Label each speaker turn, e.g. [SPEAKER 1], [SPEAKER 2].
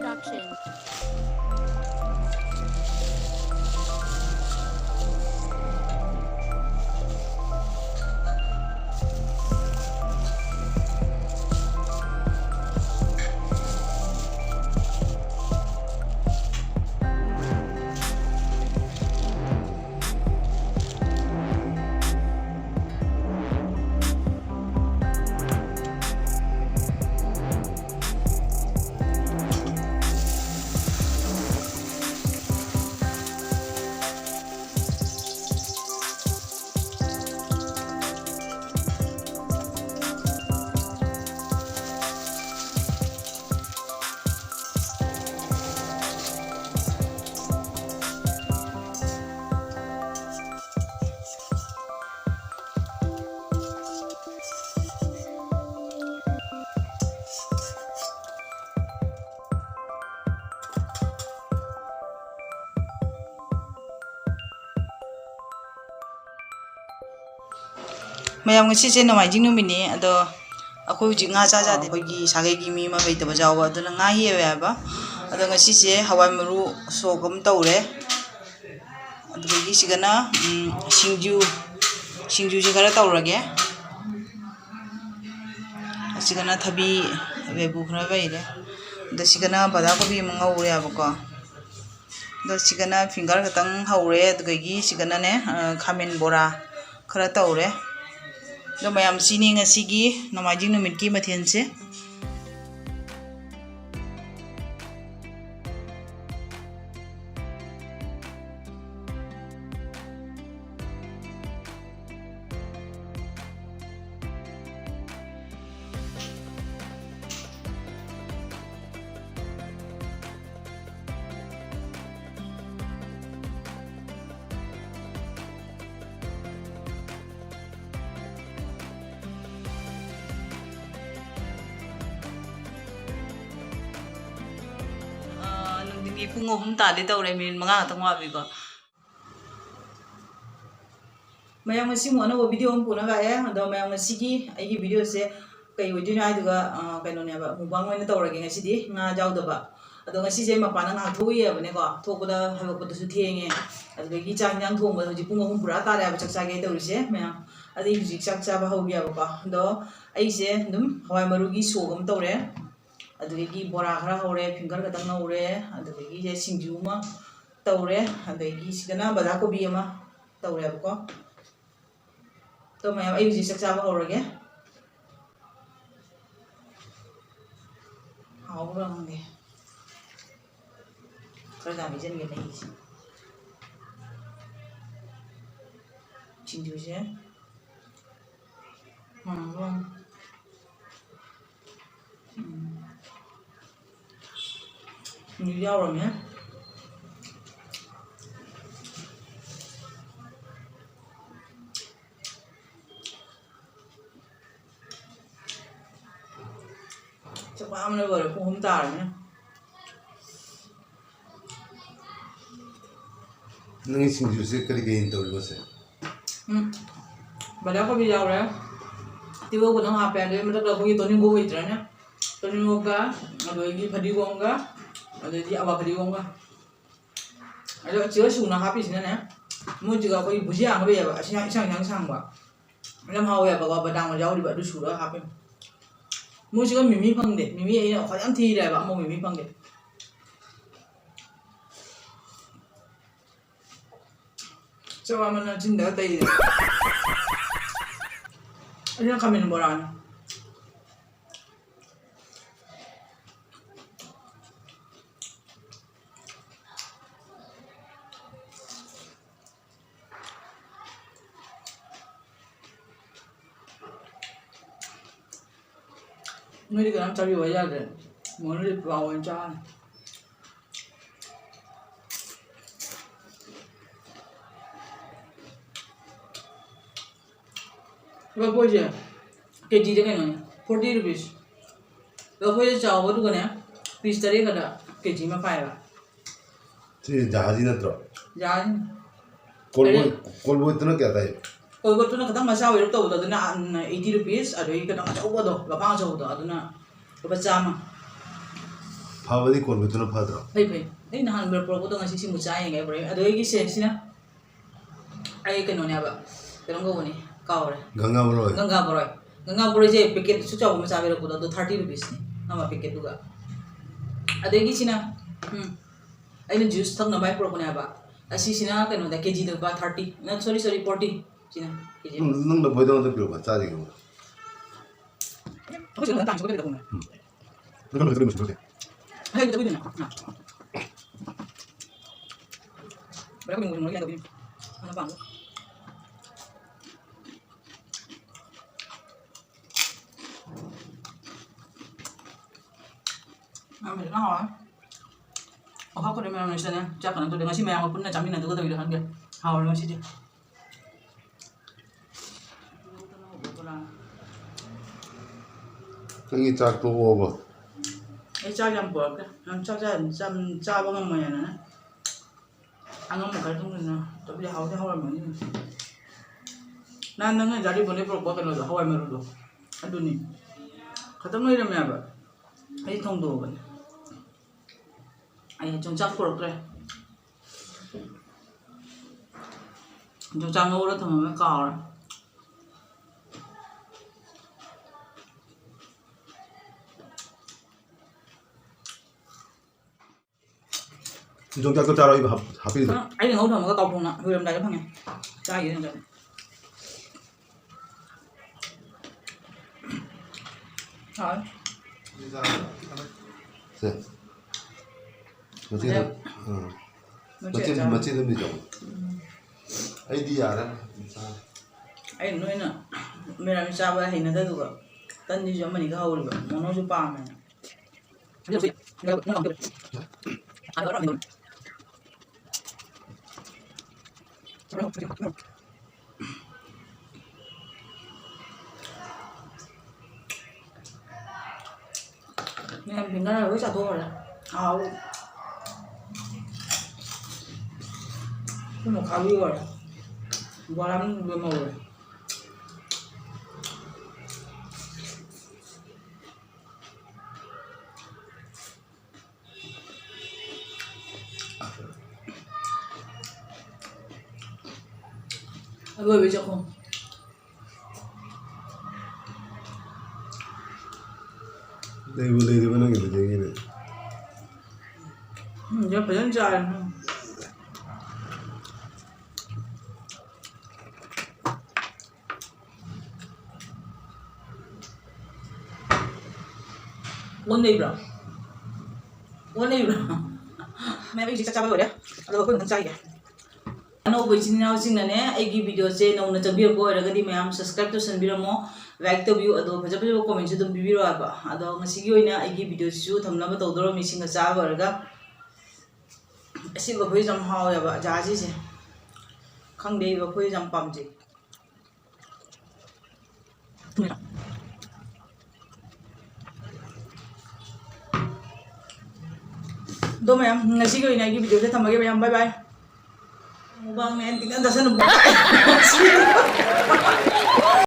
[SPEAKER 1] Production.
[SPEAKER 2] ꯃꯌꯥꯝ ꯉꯁꯤꯁꯦ ꯅꯣꯡꯃꯥꯏꯖꯤꯡ ꯅꯨꯃꯤꯠꯅꯤ ꯑꯗꯣ ꯑꯩꯈꯣꯏ ꯍꯧꯖꯤꯛ ꯉꯥ ꯆꯥꯗꯦ ꯑꯩꯈꯣꯏꯒꯤ ꯁꯥꯒꯩꯒꯤ ꯃꯤ ꯑꯃ ꯂꯩꯇꯕ ꯌꯥꯎꯕ ꯑꯗꯨꯅ ꯉꯥ ꯍꯦꯛꯑꯦ ꯍꯥꯏꯕ ꯑꯗꯣ ꯉꯁꯤꯁꯦ ꯍꯋꯥꯏ ꯃꯔꯨ ꯁꯣꯛ ꯑꯃ ꯇꯧꯔꯦ ꯑꯗꯨꯗꯒꯤ ꯁꯤꯒꯅ ꯁꯤꯡꯖꯨꯁꯦ ꯈꯔ ꯇꯧꯔꯒꯦ ꯑꯁꯤꯒꯅ ꯊꯕꯤ ꯂꯦꯕꯨ ꯈꯔ ꯂꯩꯔꯦ ꯑꯗ ꯁꯤꯒꯅ ꯕꯗꯥ ꯀꯣꯕꯤ ꯑꯃ ꯉꯧꯔꯦ ꯍꯥꯏꯕꯀꯣ ꯑꯗꯣ ꯁꯤꯒꯅ ꯐꯤꯡꯒꯔ ꯈꯛꯇꯪ ꯍꯧꯔꯦ ꯑꯗꯨꯗꯒꯤ ꯁꯤꯒꯅꯅꯦ ꯈꯥꯃꯦꯟ ꯕꯣꯔꯥ खरा तौरे दो मैम सिनी ngasi नोमाइजिंग नुमित की मथेनसे पुंग अहम तादे तौरे मिनट मंगा खतंग वाबीको मैम अनब वीडियो हम पुनः लाए अदो मैम अगी वीडियो से कई कईने मुबांग तौरगे ना जाऊदब अदो मपान थोएबनेको थोपद हल्लपदसु थेंगे अदगी चाक इंजांग थोंबद हजि पुंग अहम पूरा तारे चक चागे तौरिसे मैम अदि हजि चाक चाब हौगेबको अदो अइसे अदुम हवाई मरुगी सोग अम तौरे अदगी बोरा खरा हौरे फिंगर खतंग नौरे अदगी सिंजू अमा तौरे अदगी सिगना बदा कोबी अमा तौरेबको तो मैम आई हजि चाक चाब हौरगे हाउब्रा खंगे खरा दामिजनगे नहीं सिंजूसे यावरमे चपामने बरे पुंग तारने
[SPEAKER 3] नंगी सिंजू से करी गेन तौर बसे
[SPEAKER 2] बड़ा को भी यावरे तिवो को ना हापे आगे मतलब कोई तोनिंगो होइत्रने तोनिंगोगा अदोगी फदिगोंगा अदगी अवा फदिगोंगा अदो चिगा सुना हापिसिने मुजिगा कोई भुजिया अंगबे याबा असिना इसांग सांगबा लम हावे याबा बदांग यावरिबा दु सुरा हापे मुजिगा मिमी फंगदे मिमी एना खयाम थीरेबा अमो मिमी फंगदे चवा मना जिंदा तैदे असिना खामेन बोरान मेरी गरम चाबी हो जाते मोने पावन चा लफोजे केजी जे कनो 40 रुपीस लफोजे चावो दुगने पीस तरे कदा केजी में पाएगा
[SPEAKER 3] ती जहाजी नत्रो
[SPEAKER 2] जहाज
[SPEAKER 3] कोलबो इतना क्या था
[SPEAKER 2] कोलबोटुना खतम मसा ओइरो तौदो अदुना 80 रुपीस अदोई कनो अचौबदो लपा अचौबदो अदुना लुपा चामा
[SPEAKER 3] ꯐꯕꯗꯤ ꯀꯣꯜꯕꯣꯏꯇꯨꯅ ꯐꯗ꯭ꯔꯣ
[SPEAKER 2] ꯐꯩ ꯐꯩ ꯑꯩ ꯅꯍꯥꯟ ꯄꯨꯔꯛꯄꯗꯣ ꯉꯁꯤ ꯁꯤꯃꯨ ꯆꯥꯏꯉꯥꯏ ꯄꯨꯔꯛꯑꯦ ꯑꯗꯣ ꯑꯩꯒꯤꯁꯦ ꯁꯤꯅ ꯑꯩ ꯀꯩꯅꯣꯅꯦꯕ ꯀꯩꯅꯣꯝ ꯀꯧꯕꯅꯤ ꯀꯥꯎꯔꯦ
[SPEAKER 3] ꯒꯪꯒꯥ ꯕꯣꯔꯣꯏ
[SPEAKER 2] ꯒꯪꯒꯥ ꯕꯣꯔꯣꯏꯁꯦ ꯄꯦꯀꯦꯠ ꯁꯨ ꯆꯥꯎꯕ ꯑꯃ ꯆꯥꯕꯤꯔꯛꯄꯗꯣ ꯑꯗꯣ 30 ꯔꯨꯄꯤꯁꯅꯤ ꯑꯃ ꯄꯦꯀꯦꯠꯇꯨꯒ ꯑꯗꯒꯤ ꯁꯤꯅ ꯑꯩꯅ ꯖꯨꯁ ꯊꯛꯅꯕ ꯑꯩ ꯄꯨꯔꯛꯄꯅꯦꯕ ꯑꯁꯤꯁꯤꯅ ꯀꯩꯅꯣꯗ ꯀꯦꯖꯤꯗ ꯂꯨꯄꯥ 30 ꯁꯣꯔꯤ 40 ꯁꯤꯅ ꯀꯦꯖꯤ
[SPEAKER 3] ꯅꯪ ꯂꯐꯣꯏꯗ ꯄꯤꯔꯛꯄ ꯆꯥꯗꯦ
[SPEAKER 2] 혹시 넌 당신 거기다 보면
[SPEAKER 3] 그럼 그러면 좋겠지.
[SPEAKER 2] 아 이거 보이잖아 뭐라고 이거 모르겠다 보이 하나 봐 mình nó hỏi họ có đem này xem nè chắc là tôi đem xin mèo cũng là chấm như này tôi có tôi được hơn kìa hào nó xin đi
[SPEAKER 3] 형이 짝도 오고
[SPEAKER 2] cái cha làm bữa cái làm cha cha bao nhiêu mày nè ăn một cái trong này tôi bây giờ hào thế hào làm gì nan nang jadi boleh berapa kan lo hawai meru lo aduh ni khatam nahi ramya ba ai thong do ban ai chongchak porok re chongchak ngau ra thong ma ka ra
[SPEAKER 3] 정작도 따라 이거 합이 돼.
[SPEAKER 2] ai ngau thong ma ka phong na hui ram dai phang ya cha yi na rồi
[SPEAKER 3] 세. 멋진 놈이죠. 아이디어라.
[SPEAKER 2] ai nói nè mình làm sao vậy hình nó được tân như chúng mình cái hầu được nó chụp pa này nó làm được ăn đó mình em mình đã với chả thua rồi cái một khá vui rồi qua lắm vừa màu rồi rồi bây giờ không
[SPEAKER 3] đây vừa nó kiểu gì này.
[SPEAKER 2] giờ phải lên trời One day bro. Mẹ bị chắc rồi đấy. Rồi có thằng trai kìa. Ano với chính nào chính là nè, ai ghi video trên nông nó chấm biết coi rồi cái đi mày subscribe to send video mo, like to view ado phải chấp nhận comment cho tụi video à ba. Ado ngay khi coi nè ai ghi video chú thầm lắm tàu đó mình xin cái giá rồi cái. Xin vào phía trong hao ya ba, giá gì? Không đi vào phía trong pump gì. Đó mày em, ngay khi coi nè ai ghi video sẽ thầm cái mày bye bye. Bang, nanti kan dasar nembak.